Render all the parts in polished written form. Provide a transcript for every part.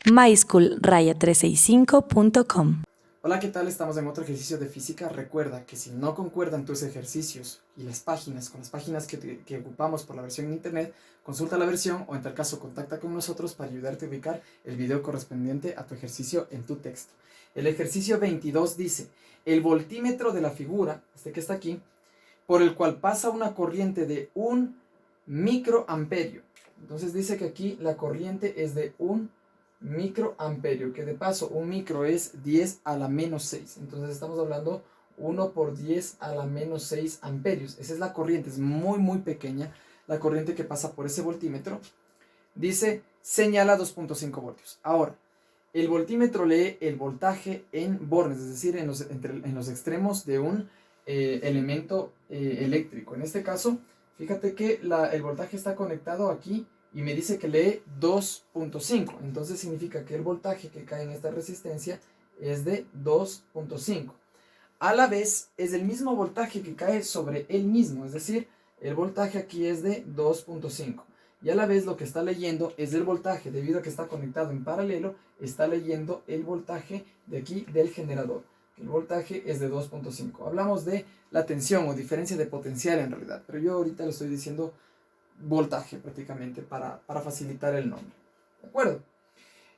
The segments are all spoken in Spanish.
myschool-365.com. Hola, ¿qué tal? Estamos en otro ejercicio de física. Recuerda que si no concuerdan tus ejercicios y las páginas con las páginas que ocupamos por la versión en internet, consulta la versión o en tal caso contacta con nosotros para ayudarte a ubicar el video correspondiente a tu ejercicio en tu texto. El ejercicio 22 dice, el voltímetro de la figura, este que está aquí, por el cual pasa una corriente de 1 microamperio. Entonces dice que aquí la corriente es de 1 microamperio, que de paso un micro es 10 a la menos 6. Entonces estamos hablando 1 por 10 a la menos 6 amperios. Esa es la corriente, es muy pequeña la corriente que pasa por ese voltímetro. Dice, señala 2.5 voltios. Ahora, el voltímetro lee el voltaje en bornes, es decir, en los extremos de un elemento eléctrico. En este caso, fíjate que el voltaje está conectado aquí y me dice que lee 2.5. Entonces significa que el voltaje que cae en esta resistencia es de 2.5. A la vez, es el mismo voltaje que cae sobre él mismo, es decir, el voltaje aquí es de 2.5. Y a la vez lo que está leyendo es el voltaje, debido a que está conectado en paralelo, está leyendo el voltaje de aquí del generador. El voltaje es de 2.5. Hablamos de la tensión o diferencia de potencial en realidad, pero yo ahorita lo estoy diciendo voltaje prácticamente para facilitar el nombre. ¿De acuerdo?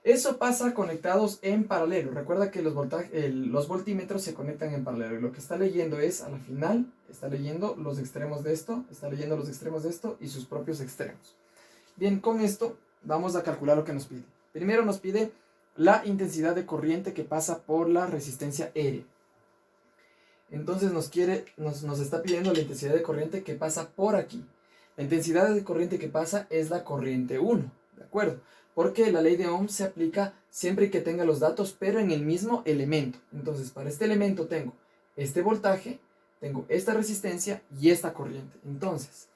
Eso pasa conectados en paralelo. Recuerda que los voltímetros se conectan en paralelo. Y lo que está leyendo es, a la final, está leyendo los extremos de esto, está leyendo los extremos de esto y sus propios extremos. Bien, con esto vamos a calcular lo que nos pide. Primero nos pide la intensidad de corriente que pasa por la resistencia R. Entonces nos está pidiendo la intensidad de corriente que pasa por aquí. La intensidad de corriente que pasa es la corriente 1, ¿de acuerdo? Porque la ley de Ohm se aplica siempre que tenga los datos, pero en el mismo elemento. Entonces, para este elemento tengo este voltaje, tengo esta resistencia y esta corriente. Entonces,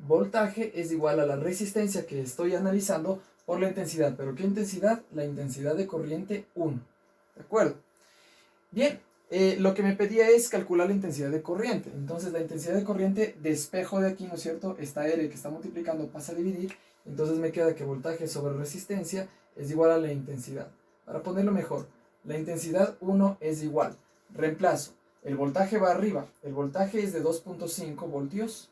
voltaje es igual a la resistencia que estoy analizando por la intensidad. ¿Pero qué intensidad? La intensidad de corriente 1, ¿de acuerdo? Bien. Lo que me pedía es calcular la intensidad de corriente. Entonces la intensidad de corriente de espejo de aquí, ¿no es cierto? Esta R que está multiplicando pasa a dividir. Entonces me queda que voltaje sobre resistencia es igual a la intensidad. Para ponerlo mejor, la intensidad 1 es igual. Reemplazo. El voltaje va arriba. El voltaje es de 2.5 voltios.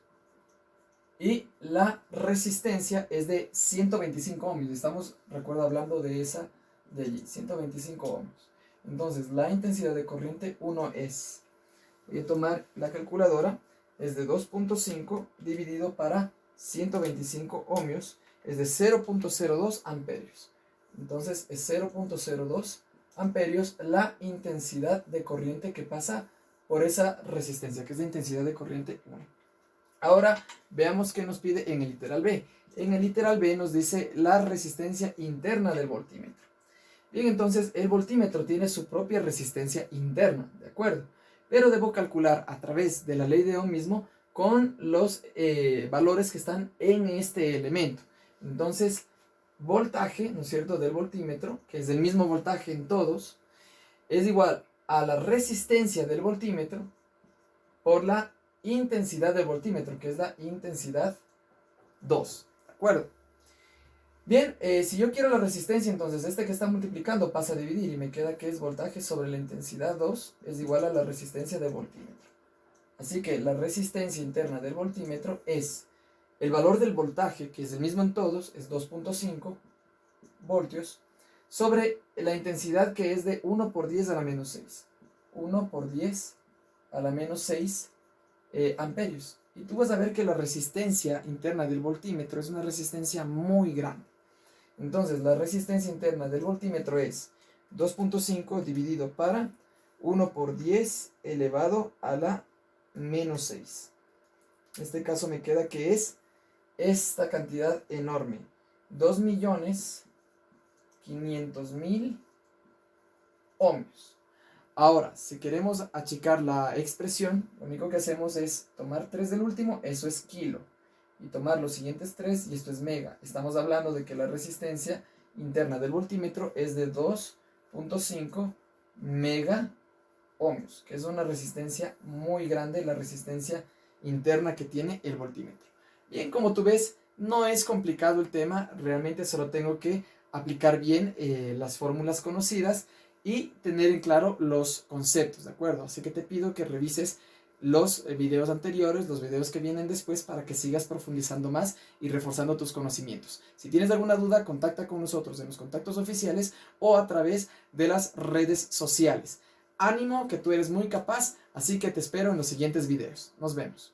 Y la resistencia es de 125 ohmios. Estamos, recuerda, hablando de esa de allí. 125 ohmios. Entonces, la intensidad de corriente 1 es, voy a tomar la calculadora, es de 2.5 dividido para 125 ohmios, es de 0.02 amperios. Entonces, es 0.02 amperios la intensidad de corriente que pasa por esa resistencia, que es la intensidad de corriente 1. Ahora, veamos qué nos pide en el literal B. En el literal B nos dice la resistencia interna del voltímetro. Bien, entonces el voltímetro tiene su propia resistencia interna, ¿de acuerdo? Pero debo calcular a través de la ley de Ohm mismo con los valores que están en este elemento. Entonces, voltaje, ¿no es cierto?, del voltímetro, que es el mismo voltaje en todos, es igual a la resistencia del voltímetro por la intensidad del voltímetro, que es la intensidad 2, ¿de acuerdo? Bien, si yo quiero la resistencia, entonces este que está multiplicando pasa a dividir y me queda que es voltaje sobre la intensidad 2 es igual a la resistencia del voltímetro. Así que la resistencia interna del voltímetro es el valor del voltaje, que es el mismo en todos, es 2.5 voltios, sobre la intensidad que es de 1 por 10 a la menos 6. 1 por 10 a la menos 6 amperios. Y tú vas a ver que la resistencia interna del voltímetro es una resistencia muy grande. Entonces, la resistencia interna del voltímetro es 2.5 dividido para 1 por 10 elevado a la menos 6. En este caso me queda que es esta cantidad enorme. 2.500.000 ohmios. Ahora, si queremos achicar la expresión, lo único que hacemos es tomar 3 del último, eso es kilo. Y tomar los siguientes 3 y esto es mega. Estamos hablando de que la resistencia interna del voltímetro es de 2.5 mega ohmios, que es una resistencia muy grande, la resistencia interna que tiene el voltímetro. Bien, como tú ves, no es complicado el tema, realmente solo tengo que aplicar bien las fórmulas conocidas y tener en claro los conceptos, ¿de acuerdo? Así que te pido que revises los videos anteriores, los videos que vienen después, para que sigas profundizando más y reforzando tus conocimientos. Si tienes alguna duda, contacta con nosotros en los contactos oficiales o a través de las redes sociales. Ánimo, que tú eres muy capaz, así que te espero en los siguientes videos. Nos vemos.